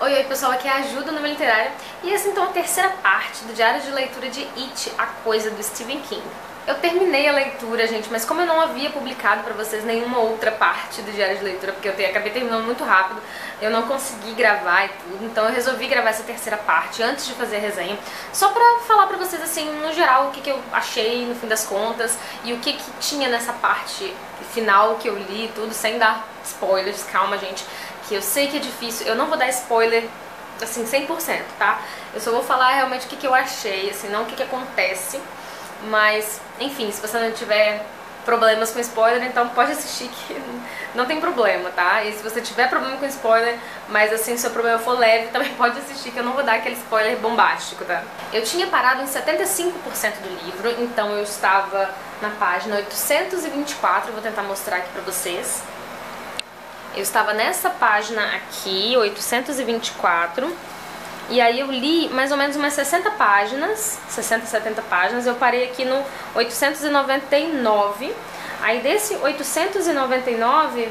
Oi pessoal, aqui é a Ju do Nome Literário e essa então é a terceira parte do diário de leitura de It, a Coisa, do Stephen King. Eu terminei a leitura, gente, mas como eu não havia publicado pra vocês nenhuma outra parte do diário de leitura, porque eu acabei terminando muito rápido, eu não consegui gravar e tudo, então eu resolvi gravar essa terceira parte antes de fazer a resenha, só pra falar pra vocês, assim, no geral, o que eu achei no fim das contas e o que tinha nessa parte final que eu li e tudo, sem dar spoilers. Calma, gente, que eu sei que é difícil, eu não vou dar spoiler, assim, 100%, tá? Eu só vou falar realmente o que eu achei, assim, não o que acontece. Mas, enfim, se você não tiver problemas com spoiler, então pode assistir que não tem problema, tá? E se você tiver problema com spoiler, mas assim, se o problema for leve, também pode assistir que eu não vou dar aquele spoiler bombástico, tá? Eu tinha parado em 75% do livro, então eu estava na página 824, eu vou tentar mostrar aqui pra vocês. Eu estava nessa página aqui, 824, e aí eu li mais ou menos umas 60 páginas, 60, 70 páginas, eu parei aqui no 899, aí desse 899,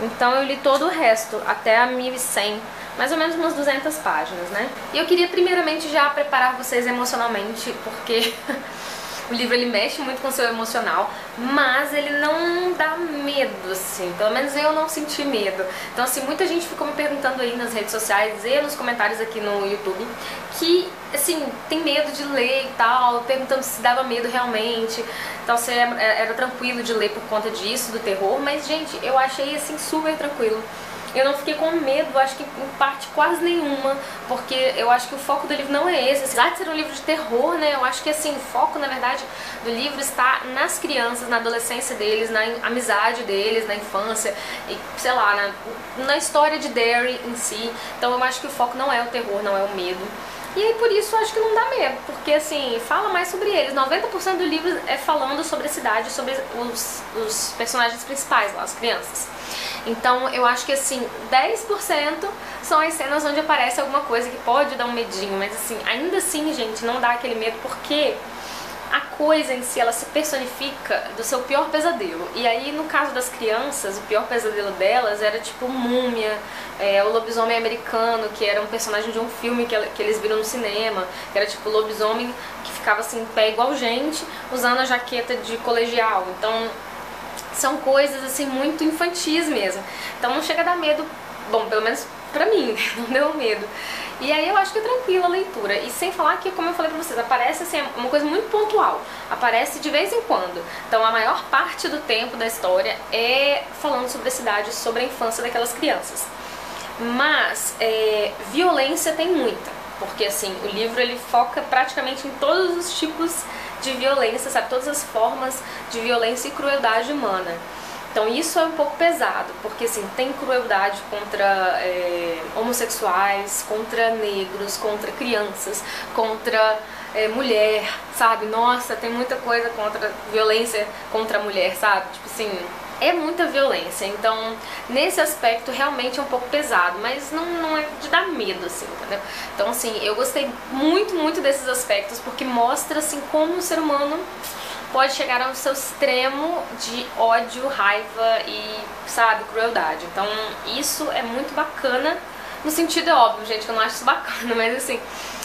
então eu li todo o resto, até a 1100, mais ou menos umas 200 páginas, né? E eu queria primeiramente já preparar vocês emocionalmente, porque o livro ele mexe muito com o seu emocional, mas ele não dá medo, assim, pelo menos eu não senti medo. Então assim, muita gente ficou me perguntando aí nas redes sociais e nos comentários aqui no YouTube que, assim, tem medo de ler e tal, perguntando se dava medo realmente, então se era tranquilo de ler por conta disso, do terror, mas gente, eu achei assim super tranquilo. Eu não fiquei com medo, acho que em parte quase nenhuma, porque eu acho que o foco do livro não é esse. Apesar de ser um livro de terror, né, eu acho que assim, o foco, na verdade, do livro está nas crianças, na adolescência deles, na amizade deles, na infância, e sei lá, na história de Derry em si. Então eu acho que o foco não é o terror, não é o medo. E aí por isso eu acho que não dá medo, porque assim, fala mais sobre eles. 90% do livro é falando sobre a cidade, sobre os personagens principais lá, as crianças. Então eu acho que assim, 10% são as cenas onde aparece alguma coisa que pode dar um medinho, mas assim, ainda assim, gente, não dá aquele medo, porque a coisa em si, ela se personifica do seu pior pesadelo. E aí, no caso das crianças, o pior pesadelo delas era tipo Múmia, o lobisomem americano, que era um personagem de um filme que eles viram no cinema, que era tipo lobisomem que ficava assim, em pé igual gente, usando a jaqueta de colegial. Então, são coisas assim, muito infantis mesmo. Então não chega a dar medo, bom, pelo menos pra mim, não deu medo. E aí eu acho que é tranquila a leitura. E sem falar que, como eu falei pra vocês, aparece assim, uma coisa muito pontual. Aparece de vez em quando. Então a maior parte do tempo da história é falando sobre a cidade, sobre a infância daquelas crianças. Mas violência tem muita. Porque assim, o livro ele foca praticamente em todos os tipos de violência, sabe? Todas as formas de violência e crueldade humana. Então isso é um pouco pesado, porque assim, tem crueldade contra homossexuais, contra negros, contra crianças, contra mulher, sabe? Nossa, tem muita coisa contra violência contra a mulher, sabe? Tipo assim, é muita violência, então nesse aspecto realmente é um pouco pesado, mas não é de dar medo, assim, entendeu? Então assim, eu gostei muito, muito desses aspectos, porque mostra assim como o ser humano pode chegar ao seu extremo de ódio, raiva e, sabe, crueldade. Então isso é muito bacana, no sentido, é óbvio, gente, que eu não acho isso bacana, mas assim,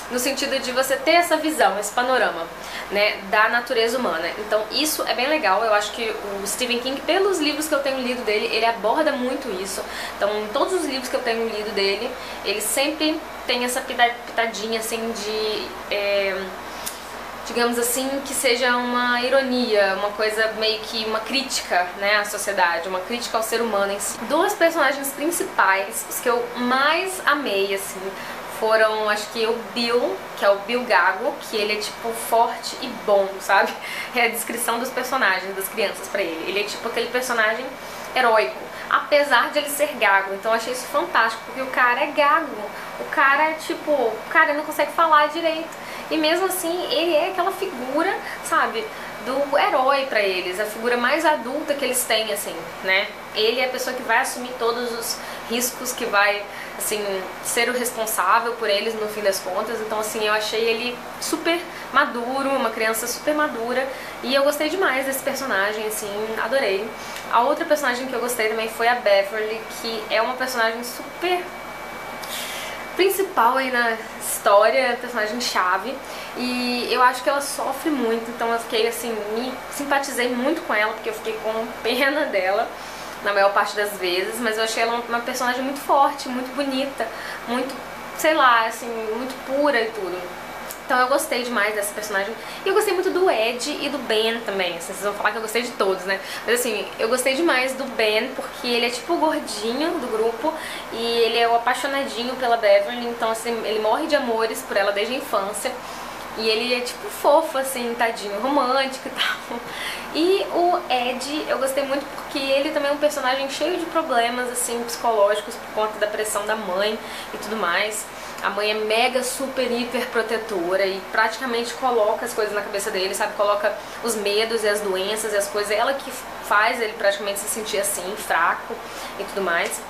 no sentido de você ter essa visão, esse panorama, né, da natureza humana. Então isso é bem legal. Eu acho que o Stephen King, pelos livros que eu tenho lido dele, ele aborda muito isso. Então em todos os livros que eu tenho lido dele, ele sempre tem essa pitadinha assim de digamos assim, que seja uma ironia, uma coisa meio que uma crítica, né, à sociedade, uma crítica ao ser humano em si. Duas personagens principais, os que eu mais amei, assim, foram, acho que o Bill, que é o Bill Gago, que ele é tipo forte e bom, sabe? É a descrição dos personagens, das crianças pra ele. Ele é tipo aquele personagem heróico, apesar de ele ser gago. Então eu achei isso fantástico, porque o cara é gago. O cara é tipo, o cara não consegue falar direito. E mesmo assim, ele é aquela figura, sabe, do herói pra eles, a figura mais adulta que eles têm, assim, né? Ele é a pessoa que vai assumir todos os riscos, que vai, assim, ser o responsável por eles no fim das contas. Então, assim, eu achei ele super maduro, uma criança super madura, e eu gostei demais desse personagem, assim, adorei. A outra personagem que eu gostei também foi a Beverly, que é uma personagem super principal aí na história, a personagem chave, e eu acho que ela sofre muito, então eu fiquei assim, me simpatizei muito com ela, porque eu fiquei com pena dela na maior parte das vezes, mas eu achei ela uma personagem muito forte, muito bonita, muito, sei lá, assim, muito pura e tudo. Então eu gostei demais dessa personagem. E eu gostei muito do Ed e do Ben também. Assim, vocês vão falar que eu gostei de todos, né? Mas assim, eu gostei demais do Ben porque ele é tipo o gordinho do grupo e ele é o apaixonadinho pela Beverly. Então assim, ele morre de amores por ela desde a infância. E ele é tipo fofo, assim, tadinho, romântico e tal. E o Ed, eu gostei muito porque ele também é um personagem cheio de problemas, assim, psicológicos por conta da pressão da mãe e tudo mais. A mãe é mega, super, hiper protetora e praticamente coloca as coisas na cabeça dele, sabe? Coloca os medos e as doenças e as coisas. Ela que faz ele praticamente se sentir assim, fraco e tudo mais.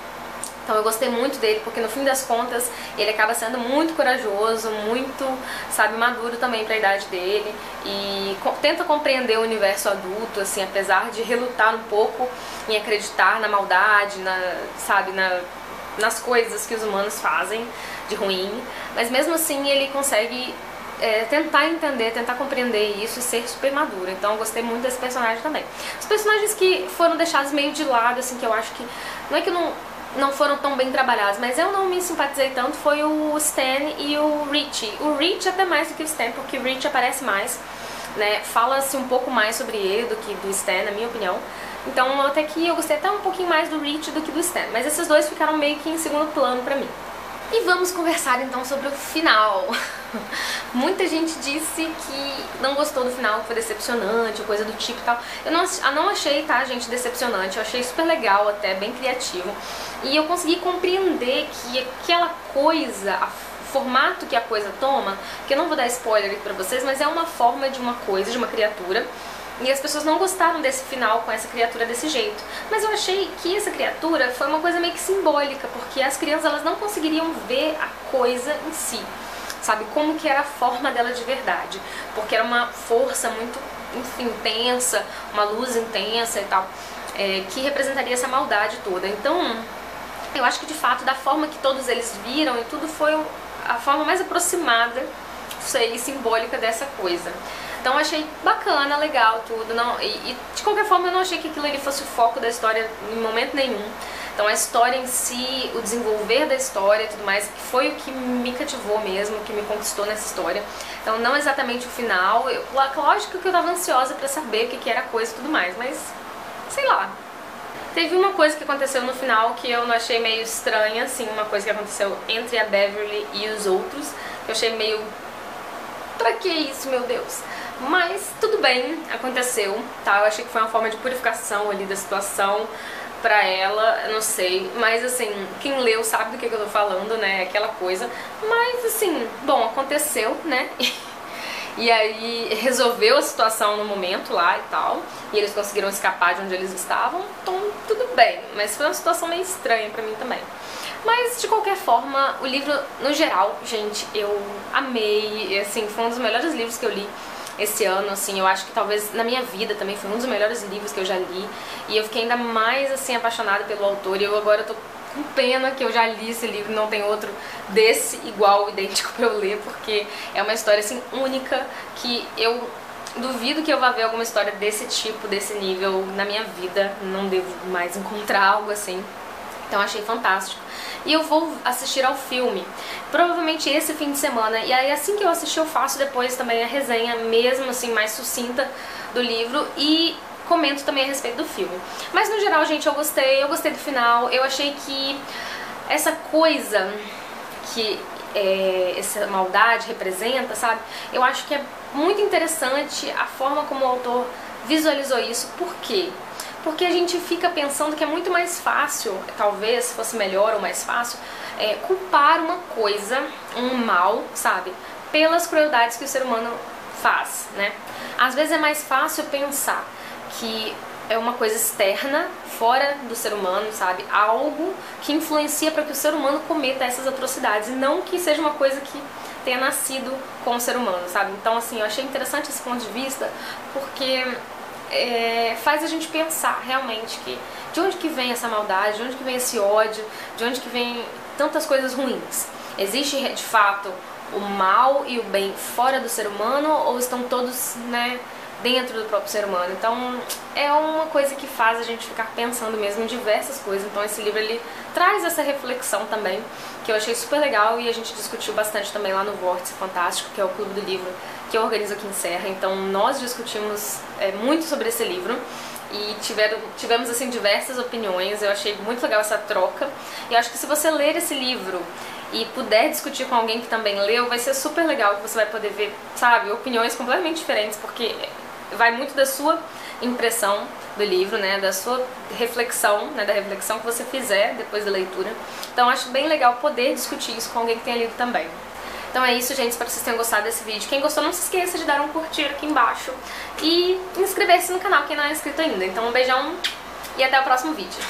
Então eu gostei muito dele, porque no fim das contas ele acaba sendo muito corajoso, muito, sabe, maduro também pra idade dele e tenta compreender o universo adulto, assim, apesar de relutar um pouco em acreditar na maldade, sabe, nas coisas que os humanos fazem de ruim, mas mesmo assim ele consegue tentar entender, tentar compreender isso e ser super maduro. Então eu gostei muito desse personagem também. Os personagens que foram deixados meio de lado, assim, que eu acho que não é que não foram tão bem trabalhados, mas eu não me simpatizei tanto, foi o Stan e o Richie. O Richie até mais do que o Stan, porque o Richie aparece mais, né? Fala-se um pouco mais sobre ele do que do Stan, na minha opinião. Então até que eu gostei até um pouquinho mais do Richie do que do Stan, mas esses dois ficaram meio que em segundo plano pra mim. E vamos conversar então sobre o final. Muita gente disse que não gostou do final, que foi decepcionante, coisa do tipo e tal. Eu não achei, tá, gente, decepcionante. Eu achei super legal até, bem criativo. E eu consegui compreender que aquela coisa, o formato que a coisa toma, que eu não vou dar spoiler aqui pra vocês, mas é uma forma de uma coisa, de uma criatura. E as pessoas não gostaram desse final com essa criatura desse jeito. Mas eu achei que essa criatura foi uma coisa meio que simbólica, porque as crianças elas não conseguiriam ver a coisa em si, sabe? Como que era a forma dela de verdade. Porque era uma força muito, enfim, intensa, uma luz intensa e tal, que representaria essa maldade toda. Então, eu acho que de fato, da forma que todos eles viram e tudo, foi a forma mais aproximada, sei, simbólica dessa coisa. Então eu achei bacana, legal, tudo. E de qualquer forma eu não achei que aquilo ali fosse o foco da história em momento nenhum. Então a história em si, o desenvolver da história e tudo mais, foi o que me cativou mesmo, que me conquistou nessa história. Então não exatamente o final. Lógico que eu tava ansiosa pra saber o que era a coisa e tudo mais, mas sei lá. Teve uma coisa que aconteceu no final que eu não achei meio estranha, assim, uma coisa que aconteceu entre a Beverly e os outros. Eu achei meio... Pra que isso, meu Deus? Mas tudo bem, aconteceu, tá? Eu achei que foi uma forma de purificação ali da situação pra ela, eu não sei. Mas assim, quem leu sabe do que eu tô falando, né? Aquela coisa. Mas assim, bom, aconteceu, né? E aí resolveu a situação no momento lá e tal. E eles conseguiram escapar de onde eles estavam. Então tudo bem, mas foi uma situação meio estranha pra mim também. Mas, de qualquer forma, o livro, no geral, gente, eu amei, assim, foi um dos melhores livros que eu li esse ano, assim, eu acho que talvez na minha vida também foi um dos melhores livros que eu já li, e eu fiquei ainda mais, assim, apaixonada pelo autor, e eu agora tô com pena que eu já li esse livro, não tem outro desse igual, idêntico pra eu ler, porque é uma história, assim, única, que eu duvido que eu vá ver alguma história desse tipo, desse nível na minha vida, não devo mais encontrar algo assim. Então achei fantástico. E eu vou assistir ao filme, provavelmente esse fim de semana. E aí assim que eu assistir eu faço depois também a resenha, mesmo assim, mais sucinta do livro. E comento também a respeito do filme. Mas no geral, gente, eu gostei do final. Eu achei que essa coisa que essa maldade representa, sabe? Eu acho que é muito interessante a forma como o autor visualizou isso. Por quê? Porque a gente fica pensando que é muito mais fácil, talvez fosse melhor ou mais fácil, culpar uma coisa, um mal, sabe? Pelas crueldades que o ser humano faz, né? Às vezes é mais fácil pensar que é uma coisa externa, fora do ser humano, sabe? Algo que influencia para que o ser humano cometa essas atrocidades, e não que seja uma coisa que tenha nascido com o ser humano, sabe? Então, assim, eu achei interessante esse ponto de vista, porque faz a gente pensar realmente que de onde que vem essa maldade, de onde que vem esse ódio, de onde que vem tantas coisas ruins. Existe de fato o mal e o bem fora do ser humano ou estão todos, né, dentro do próprio ser humano? Então é uma coisa que faz a gente ficar pensando mesmo em diversas coisas. Então esse livro ele traz essa reflexão também, que eu achei super legal e a gente discutiu bastante também lá no Vórtice Fantástico, que é o clube do livro que eu organizo aqui em Serra. Então nós discutimos muito sobre esse livro e tivemos assim diversas opiniões. Eu achei muito legal essa troca e eu acho que se você ler esse livro e puder discutir com alguém que também leu, vai ser super legal, que você vai poder ver, sabe, opiniões completamente diferentes, porque vai muito da sua impressão do livro, né, da sua reflexão, né, da reflexão que você fizer depois da leitura. Então acho bem legal poder discutir isso com alguém que tenha lido também. Então é isso, gente, espero que vocês tenham gostado desse vídeo. Quem gostou, não se esqueça de dar um curtir aqui embaixo e inscrever-se no canal quem não é inscrito ainda. Então um beijão e até o próximo vídeo.